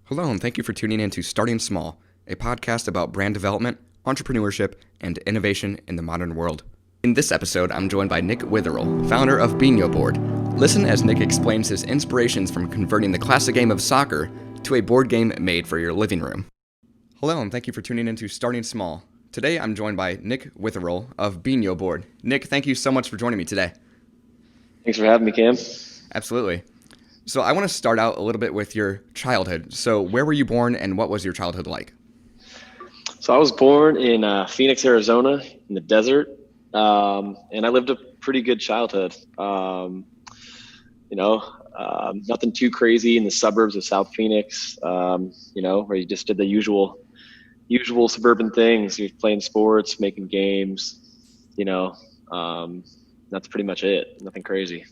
Hello, and thank you for tuning in to Starting Small, a podcast about brand development, entrepreneurship, and innovation in the modern world. In this episode, I'm joined by Nick Witherill, founder of Binho Board. Listen as Nick explains his inspirations from converting the classic game of soccer to a board game made for your living room. Hello, and thank you for tuning in to Starting Small. Today, I'm joined by Nick Witherill of Binho Board. Nick, thank you so much for joining me today. Thanks for having me, Cam. Absolutely. So I want to start out a little bit with your childhood. So where were you born and what was your childhood like? So I was born in Phoenix, Arizona, in the desert, and I lived a pretty good childhood. Nothing too crazy in the suburbs of South Phoenix, where you just did the usual suburban things. You're playing sports, making games, that's pretty much it. Nothing crazy.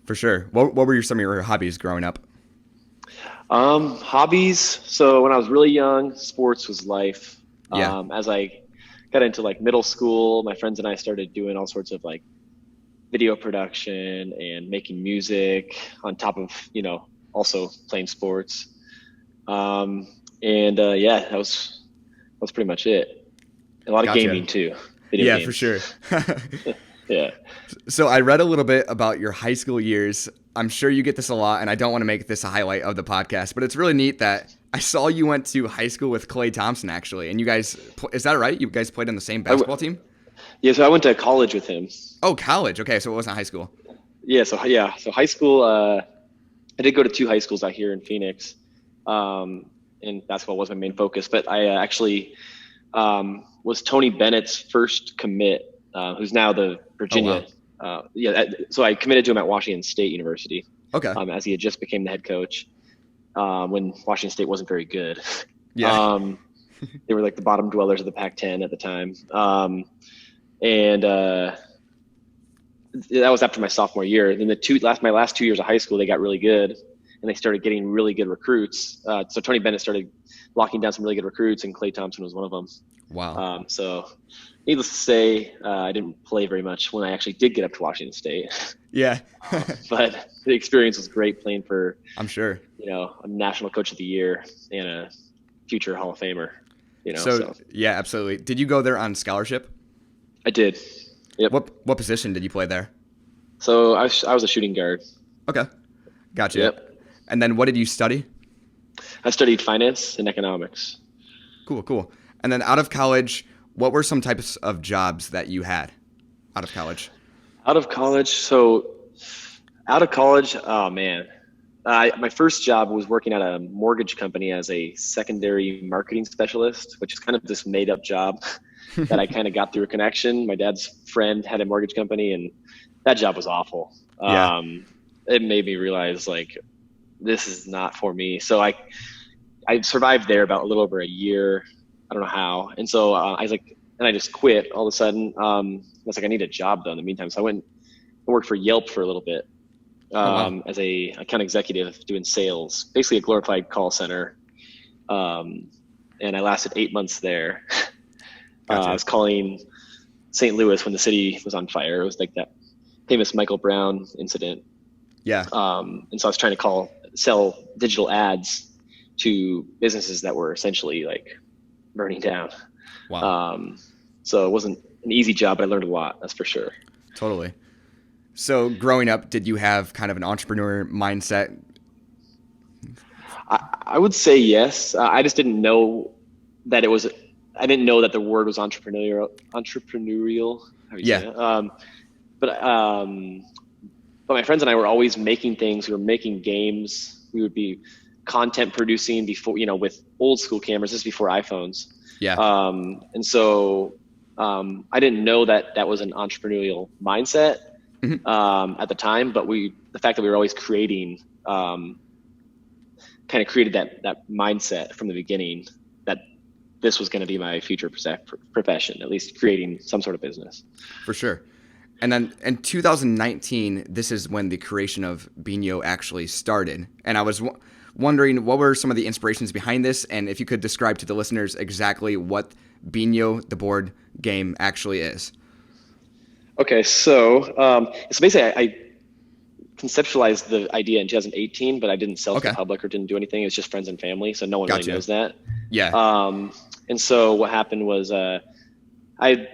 For sure. What were some of your hobbies growing up? Hobbies. So when I was really young, sports was life. Yeah. As I got into like middle school, my friends and I started doing all sorts of like video production and making music on top of, also playing sports. That was pretty much it. A lot of Gotcha. gaming too. Video games. For sure. Yeah. So I read a little bit about your high school years. I'm sure you get this a lot, and I don't want to make this a highlight of the podcast, but it's really neat that I saw you went to high school with Klay Thompson, actually. And you guys, is that right? You guys played on the same basketball team? Yeah, so I went to college with him. Oh, college. Okay, so it wasn't high school. So high school, I did go to two high schools out here in Phoenix, and basketball was my main focus. But I actually was Tony Bennett's first commit, who's now the Virginia. Oh, wow. So I committed to him at Washington State University. Okay. As he had just became the head coach when Washington State wasn't very good. Yeah. They were like the bottom dwellers of the Pac-10 at the time. That was after my sophomore year. Then my last 2 years of high school, they got really good, and they started getting really good recruits. So Tony Bennett started locking down some really good recruits, and Klay Thompson was one of them. Wow. So needless to say, I didn't play very much when I actually did get up to Washington State. Yeah. But the experience was great playing for, I'm sure, a national coach of the year and a future Hall of Famer. So yeah, absolutely. Did you go there on scholarship? I did. Yep. What position did you play there? So I was a shooting guard. Okay. Gotcha. Yep. And then what did you study? I studied finance and economics. Cool. And then out of college, what were some types of jobs that you had out of college? Oh man. My first job was working at a mortgage company as a secondary marketing specialist, which is kind of this made up job that I kind of got through a connection. My dad's friend had a mortgage company, and that job was awful. Yeah. It made me realize like, this is not for me. So I survived there about a little over a year. I don't know how. And so I just quit all of a sudden. I was like, I need a job though in the meantime. So I went and worked for Yelp for a little bit as a account executive doing sales, basically a glorified call center. And I lasted 8 months there. Gotcha. I was calling St. Louis when the city was on fire. It was like that famous Michael Brown incident. Yeah. And so I was trying to sell digital ads to businesses that were essentially like burning down. Wow. So it wasn't an easy job, but I learned a lot, that's for sure. Totally. So growing up, did you have kind of an entrepreneur mindset? I would say yes. I just didn't know that I didn't know that the word was entrepreneurial. How do you say that? But my friends and I were always making things. We were making games. We would be content producing before, with old school cameras. This is before iPhones. Yeah. And so I didn't know that was an entrepreneurial mindset at the time. But the fact that we were always creating, kind of created that mindset from the beginning that this was going to be my future profession, at least creating some sort of business. For sure. And then in 2019, this is when the creation of Binho actually started. And I was wondering, what were some of the inspirations behind this? And if you could describe to the listeners exactly what Binho, the board game, actually is. Okay, so basically conceptualized the idea in 2018, but I didn't sell to Okay. the public or didn't do anything. It was just friends and family. So no one really Gotcha. knows that. Yeah. And so what happened was, I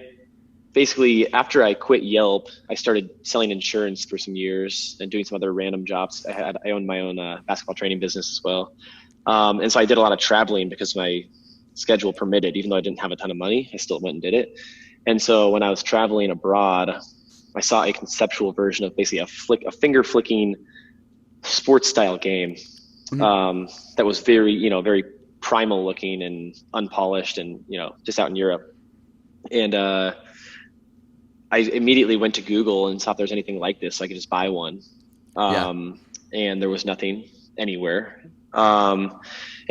basically, after I quit Yelp, I started selling insurance for some years and doing some other random jobs. I owned my own basketball training business as well. And so I did a lot of traveling because my schedule permitted, even though I didn't have a ton of money, I still went and did it. And so when I was traveling abroad, I saw a conceptual version of basically a finger flicking sports style game, that was very primal looking and unpolished and, just out in Europe. And I immediately went to Google and saw if there's anything like this, so I could just buy one. And there was nothing anywhere. And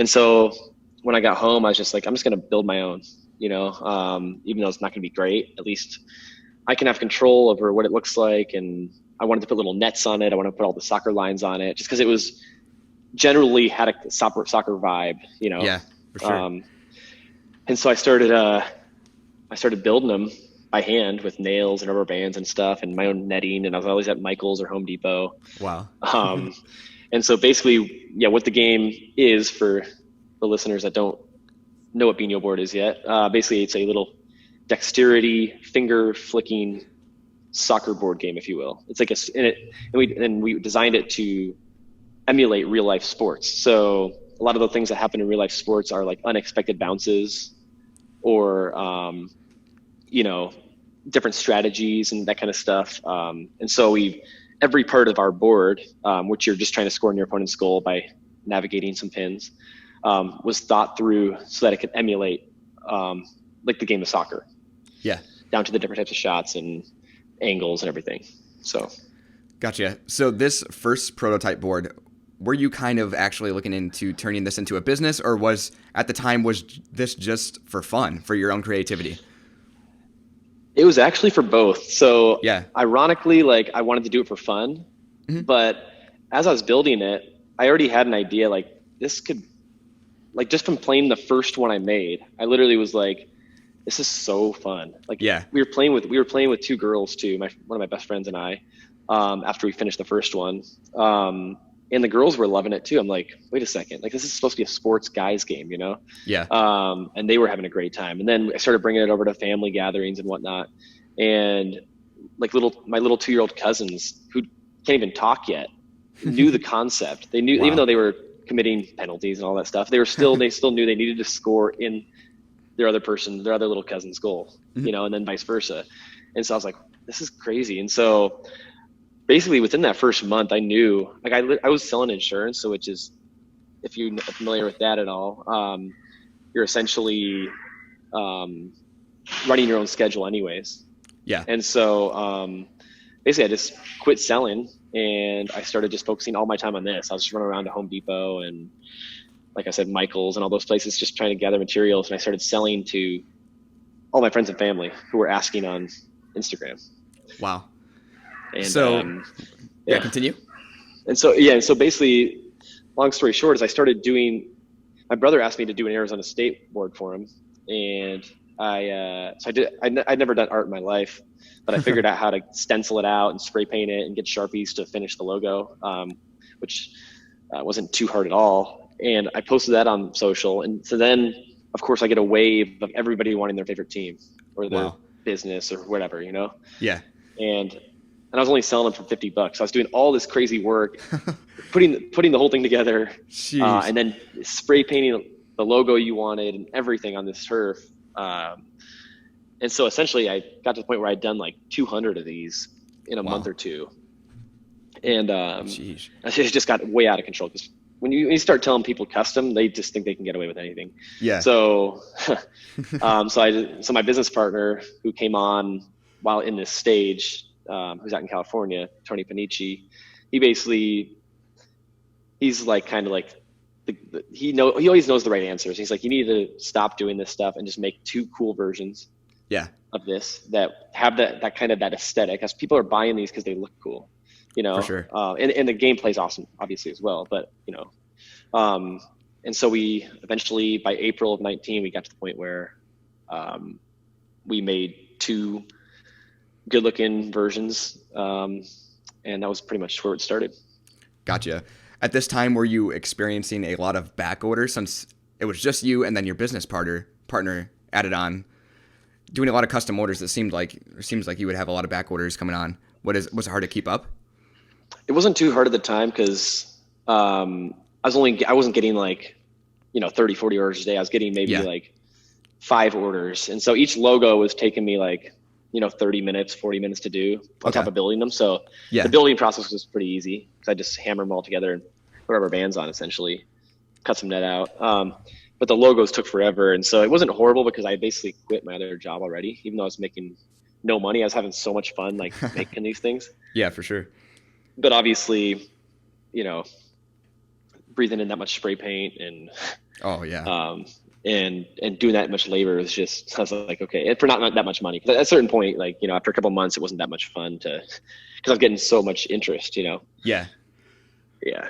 so when I got home, I was just like, I'm just going to build my own, even though it's not going to be great, at least I can have control over what it looks like. And I wanted to put little nets on it. I wanted to put all the soccer lines on it just because it was generally had a soccer vibe, Yeah, for sure. And so I started building them by hand with nails and rubber bands and stuff and my own netting. And I was always at Michael's or Home Depot. Wow. And so basically, what the game is for the listeners that don't know what Binho Board is yet, basically it's a little dexterity finger flicking soccer board game, if you will. It's like we designed it to emulate real life sports. So a lot of the things that happen in real life sports are like unexpected bounces or, different strategies and that kind of stuff. And so every part of our board, which you're just trying to score in your opponent's goal by navigating some pins, was thought through so that it could emulate like the game of soccer. Yeah. Down to the different types of shots and angles and everything. So. Gotcha. So this first prototype board, were you kind of actually looking into turning this into a business, or was this just for fun, for your own creativity? It was actually for both. So yeah. Ironically, I wanted to do it for fun, but as I was building it, I already had an idea this could, just from playing the first one I made, I literally was like, this is so fun. We were playing with two girls too, one of my best friends and I, after we finished the first one. And the girls were loving it too. I'm like, wait a second, this is supposed to be a sports guys game, Yeah. And they were having a great time. And then I started bringing it over to family gatherings and whatnot. And my little 2-year-old cousins who can't even talk yet knew the concept. They knew, even though they were committing penalties and all that stuff, they still knew they needed to score in their other little cousin's goal, and then vice versa. And so I was like, this is crazy. And so basically within that first month, I knew, I was selling insurance. So which is, if you're familiar with that at all, you're essentially running your own schedule anyways. Yeah. And so basically I just quit selling and I started just focusing all my time on this. I was just running around to Home Depot and, like I said, Michael's and all those places, just trying to gather materials. And I started selling to all my friends and family who were asking on Instagram. Wow. And so, continue. And so, so basically, long story short, is I started my brother asked me to do an Arizona State board for him. And I'd never done art in my life, but I figured out how to stencil it out and spray paint it and get Sharpies to finish the logo, which wasn't too hard at all. And I posted that on social. And so then, of course, I get a wave of everybody wanting their favorite team or their business or whatever, Yeah. And I was only selling them for $50. I was doing all this crazy work, putting the whole thing together, and then spray painting the logo you wanted and everything on this turf. And so essentially I got to the point where I'd done 200 of these in a month or two. And it just got way out of control because when you start telling people custom, they just think they can get away with anything. Yeah. So, so my business partner who came on while in this stage, who's out in California, Tony Panici, he's he always knows the right answers. He's like, you need to stop doing this stuff and just make 2 cool versions of this that have that kind of that aesthetic, as people are buying these because they look cool, For sure. And the gameplay's awesome, obviously, as well. But, and so we eventually, by April of 19, we got to the point where we made 2 good looking versions. And that was pretty much where it started. Gotcha. At this time, were you experiencing a lot of back orders since it was just you and then your business partner added on, doing a lot of custom orders? It seems like you would have a lot of back orders coming on. Was it hard to keep up? It wasn't too hard at the time because I wasn't getting like, 30, 40 orders a day. I was getting maybe like 5 orders. And so each logo was taking me like, 30 minutes, 40 minutes to do on top of building them. So the building process was pretty easy because I just hammer them all together and put rubber bands on, essentially, cut some net out. But the logos took forever. And so it wasn't horrible because I basically quit my other job already. Even though I was making no money, I was having so much fun, like making these things. Yeah, for sure. But obviously, breathing in that much spray paint and and doing that much labor is just, I was like, okay, and for not that much money. Because at a certain point, like, after a couple of months, it wasn't that much fun because I was getting so much interest, Yeah. Yeah.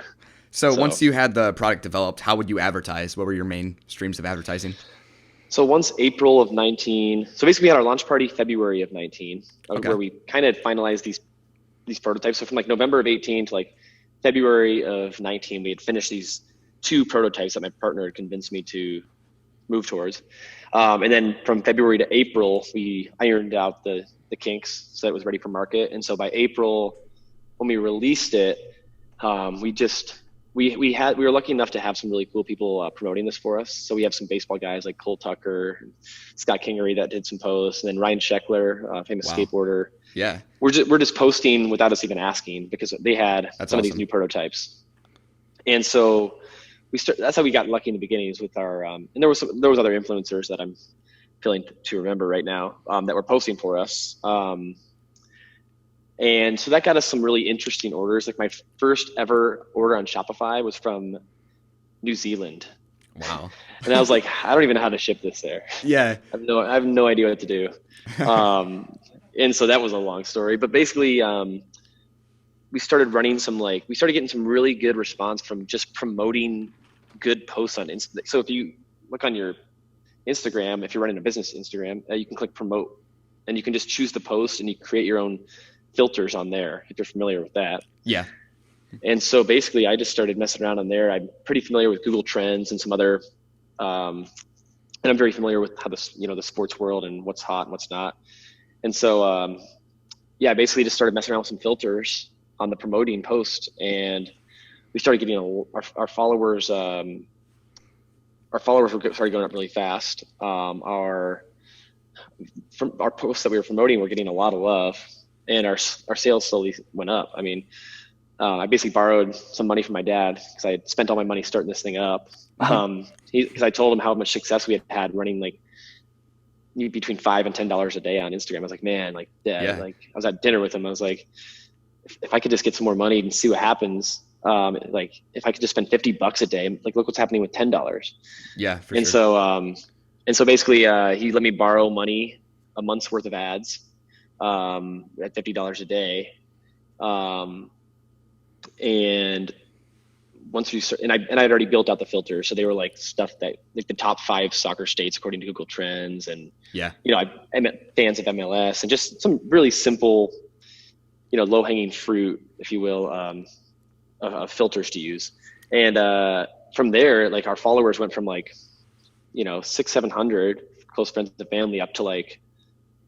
So once you had the product developed, how would you advertise? What were your main streams of advertising? So once April of 19, so basically we had our launch party February of 19, where we kind of finalized these prototypes. So from like November of 18 to like February of 19, we had finished these 2 prototypes that my partner had convinced me to move towards. And then from February to April, we ironed out the kinks so that it was ready for market. And so by April, when we released it, we were lucky enough to have some really cool people promoting this for us. So we have some baseball guys like Cole Tucker, Scott Kingery that did some posts, and then Ryan Scheckler, famous skateboarder. Yeah. We're just posting without us even asking because they had some of these new prototypes. And so that's how we got lucky in the beginnings with our, and there was other influencers that I'm failing to remember right now that were posting for us. And so that got us some really interesting orders. Like my first ever order on Shopify was from New Zealand. Wow. And I was like, I don't even know how to ship this there. Yeah. I have no idea what to do. And so that was a long story, but basically, we started getting some really good response from just promoting good posts on Instagram. So if you look on your Instagram, if you're running a business Instagram, you can click promote and you can just choose the post and you create your own filters on there if you're familiar with that. Yeah. And so basically I just started messing around on there. I'm pretty familiar with Google Trends and some other, and I'm very familiar with how the sports world and what's hot and what's not. And so, I basically just started messing around with some filters on the promoting post, and we started getting our followers. Our followers started going up really fast. Our posts that we were promoting were getting a lot of love, and our sales slowly went up. I mean, I basically borrowed some money from my dad because I had spent all my money starting this thing up. Because I told him how much success we had running like between $5 and $10 a day on Instagram. I was like, man, like, Dad, like I was at dinner with him. I was like, if I could just get some more money and see what happens, like if I could just spend $50 a day, like look what's happening with $10. Yeah. For and sure. So basically, he let me borrow money, a month's worth of ads, at $50 a day. And once and I'd already built out the filters. So they were like stuff that like the top 5 soccer states, according to Google Trends. And, I met fans of MLS and just some really simple, low hanging fruit, if you will, filters to use. And, from there, like our followers went from like, 600-700 close friends and family up to like,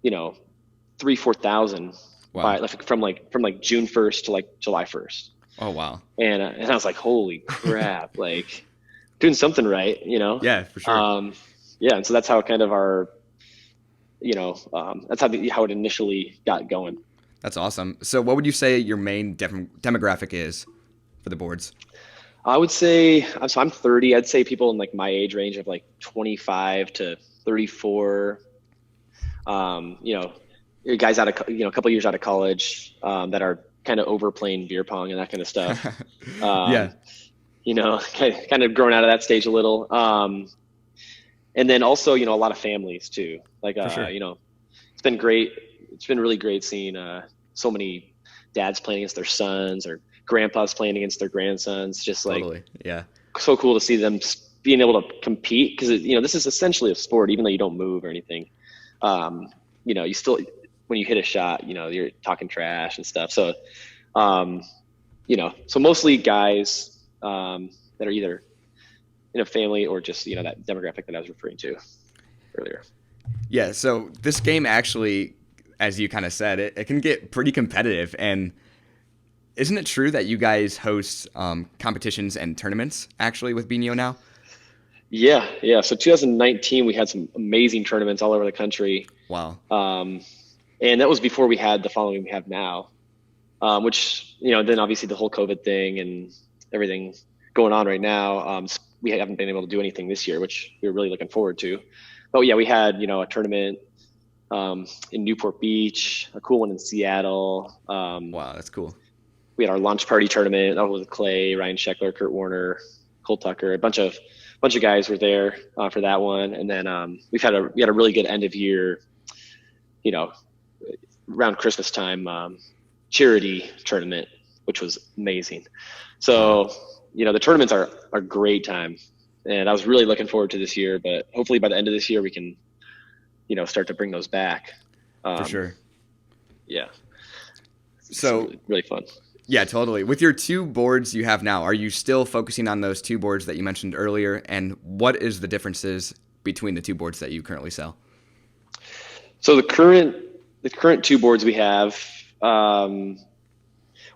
3,000-4,000 from June 1st to like July 1st. Oh, wow. And I was like, holy crap, like doing something right, Yeah, for sure. And so that's how kind of our, that's how it initially got going. That's awesome. So what would you say your main demographic is for the boards? I would say, so I'm 30. I'd say people in like my age range of like 25 to 34, guys out of, a couple years out of college, that are kind of over playing beer pong and that kind of stuff. Kind of growing out of that stage a little. And then also, a lot of families too. Like, sure. It's been great. It's been really great seeing so many dads playing against their sons or grandpas playing against their grandsons. Just like, totally. Yeah. So cool to see them being able to compete because, this is essentially a sport, even though you don't move or anything. You still, when you hit a shot, you're talking trash and stuff. So So mostly guys that are either in a family or just, that demographic that I was referring to earlier. Yeah, so this game actually, as you kind of said, it can get pretty competitive. And isn't it true that you guys host competitions and tournaments actually with Binho now? Yeah. So 2019, we had some amazing tournaments all over the country. Wow. And that was before we had the following we have now, which, then obviously the whole COVID thing and everything going on right now, we haven't been able to do anything this year, which we were really looking forward to. But yeah, we had, a tournament in Newport Beach, a cool one in Seattle. Wow, that's cool. We had our launch party tournament. That was with Clay, Ryan Sheckler, Kurt Warner, Cole Tucker, a bunch of guys were there for that one. And then we had a really good end of year, around Christmas time, charity tournament, which was amazing. So, the tournaments are a great time, and I was really looking forward to this year, but hopefully by the end of this year, we can, start to bring those back. For sure. Yeah. So really, really fun. Yeah, totally. With your 2 boards you have now, are you still focusing on those 2 boards that you mentioned earlier? And what is the differences between the 2 boards that you currently sell? So the current 2 boards we have,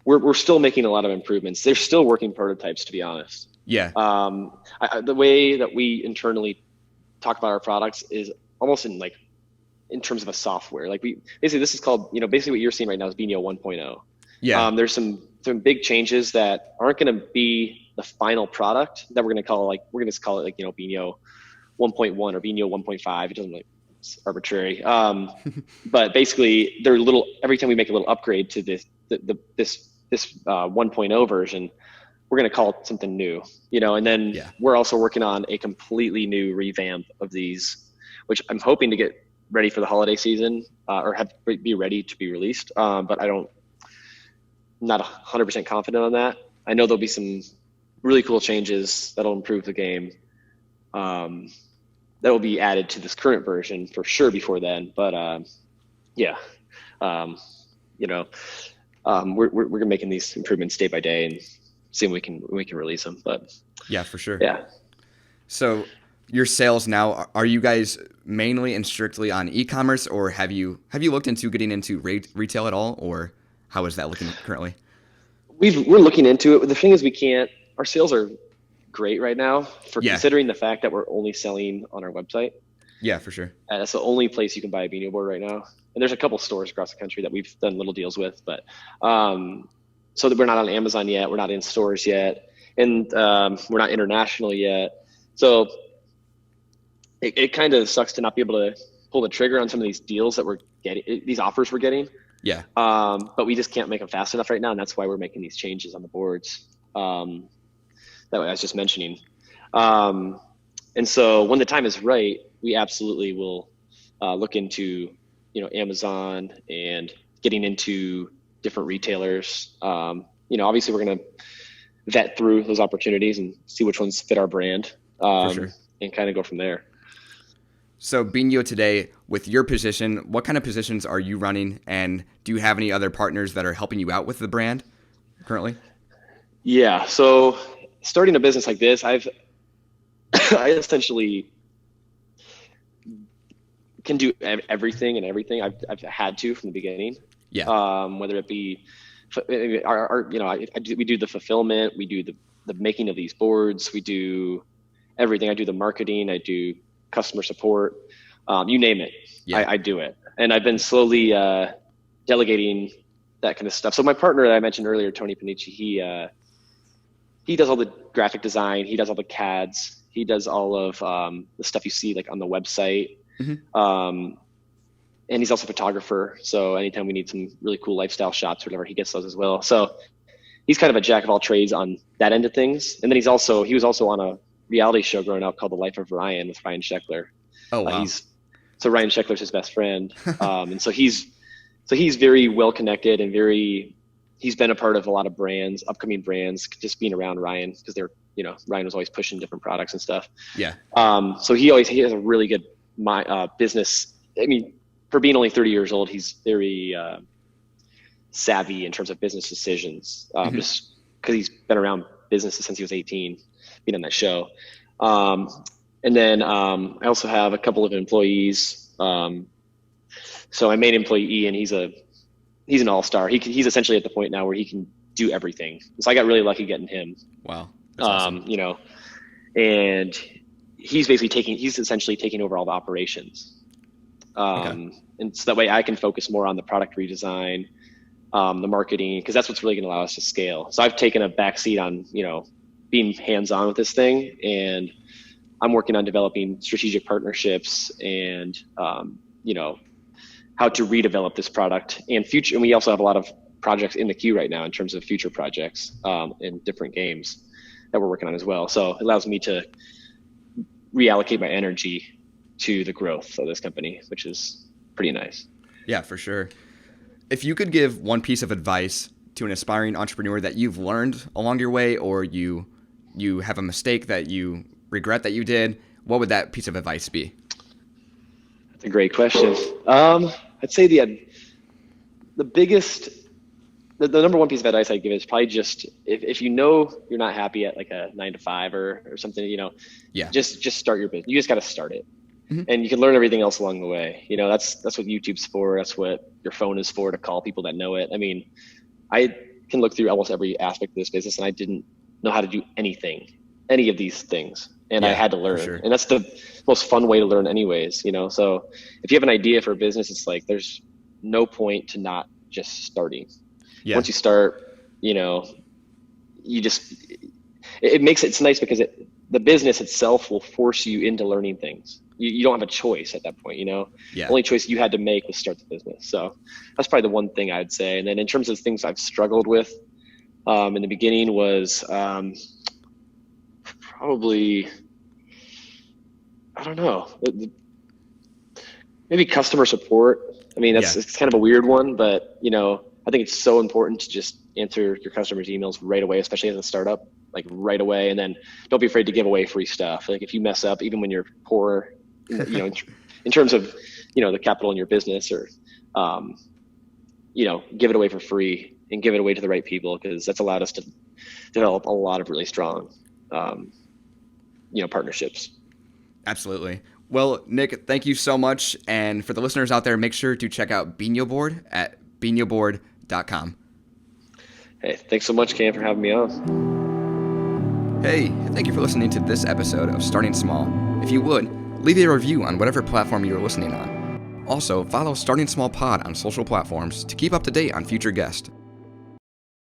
we're still making a lot of improvements. They're still working prototypes, to be honest. Yeah. The way that we internally talk about our products is almost in terms of a software. This is called, basically what you're seeing right now is Binho 1.0. Yeah. There's some big changes that aren't going to be the final product that we're going to call we're going to call it Binho 1.1 or Binho 1.5. It doesn't it's arbitrary. But basically they're every time we make a little upgrade to this 1.0 version, we're going to call it something new, and then we're also working on a completely new revamp of these, which I'm hoping to get ready for the holiday season, or be ready to be released. But not 100% confident on that. I know there'll be some really cool changes that'll improve the game. That will be added to this current version for sure before then. But we're making these improvements day by day and seeing when we can release them. But yeah, for sure. Yeah. So your sales now, are you guys mainly and strictly on e-commerce, or have you looked into getting into retail at all, or how is that looking currently? We're looking into it. The thing is, our sales are great right now considering the fact that we're only selling on our website. Yeah, for sure. That's the only place you can buy a Binho board right now. And there's a couple stores across the country that we've done little deals with, but so that we're not on Amazon yet. We're not in stores yet. And we're not international yet. So it kind of sucks to not be able to pull the trigger on some of these deals that we're getting, these offers we're getting. Yeah. But we just can't make them fast enough right now. And that's why we're making these changes on the boards. That way I was just mentioning. And so when the time is right, we absolutely will look into, Amazon and getting into different retailers. Obviously we're going to vet through those opportunities and see which ones fit our brand, For sure. and kind of go from there. So Binho today, with your position, what kind of positions are you running, and do you have any other partners that are helping you out with the brand currently? Yeah. So starting a business like this, I essentially can do everything and everything. I've had to from the beginning. Yeah. Whether it be we do the fulfillment, we do the making of these boards, we do everything. I do the marketing, I do customer support, you name it. Yeah. I do it. And I've been slowly delegating that kind of stuff. So my partner that I mentioned earlier, Tony Panici, he does all the graphic design, he does all the CADs, he does all of the stuff you see on the website. Mm-hmm. And he's also a photographer. So anytime we need some really cool lifestyle shots or whatever, he gets those as well. So he's kind of a jack of all trades on that end of things. And then he was also on a reality show growing up called The Life of Ryan with Ryan Sheckler. Oh, wow. So Ryan Sheckler's his best friend. And so he's very well connected and he's been a part of a lot of brands, upcoming brands, just being around Ryan because Ryan was always pushing different products and stuff. Yeah. So he has a really good business. I mean, for being only 30 years old, he's very savvy in terms of business decisions, just because he's been around businesses since he was 18, being on that show. And then I also have a couple of employees. So my main employee, and he's an all-star. He's essentially at the point now where he can do everything. So I got really lucky getting him. Wow. That's awesome. You know, and he's essentially taking over all the operations. And so that way I can focus more on the product redesign, the marketing, because that's what's really going to allow us to scale. So I've taken a backseat on, you know, being hands-on with this thing, and I'm working on developing strategic partnerships and, you know, how to redevelop this product and future. And we also have a lot of projects in the queue right now in terms of future projects in different games that we're working on as well. So it allows me to reallocate my energy to the growth of this company, which is pretty nice. Yeah, for sure. If you could give one piece of advice to an aspiring entrepreneur that you've learned along your way, or you have a mistake that you regret that you did, what would that piece of advice be? That's a great question. I'd say the biggest, the number one piece of advice I'd give is probably just, if you know you're not happy at like a 9 to 5 or something, you know, just start your business. You just got to start it. And you can learn everything else along the way. You know, that's what YouTube's for. That's what your phone is for, to call people that know it. I mean, I can look through almost every aspect of this business, and I didn't know how to do any of these things. And I had to learn. Sure. And that's the most fun way to learn anyways, you know? So if you have an idea for a business, it's like, there's no point to not just starting. Yeah. Once you start, you know, it's nice because the business itself will force you into learning things. You don't have a choice at that point, you know? The only choice you had to make was start the business. So that's probably the one thing I'd say. And then in terms of things I've struggled with in the beginning was probably, I don't know, maybe customer support. I mean, it's kind of a weird one, but you know, I think it's so important to just answer your customers' emails right away, especially as a startup, like right away. And then don't be afraid to give away free stuff. Like if you mess up, even when you're poor, you know, in terms of, you know, the capital in your business, or, you know, give it away for free and give it away to the right people, because that's allowed us to develop a lot of really strong, you know, partnerships. Absolutely. Well, Nick, thank you so much. And for the listeners out there, make sure to check out Binho Board at binhoboard.com. Hey, thanks so much, Cam, for having me on. Hey, thank you for listening to this episode of Starting Small. If you would, leave a review on whatever platform you're listening on. Also, follow Starting Small Pod on social platforms to keep up to date on future guests.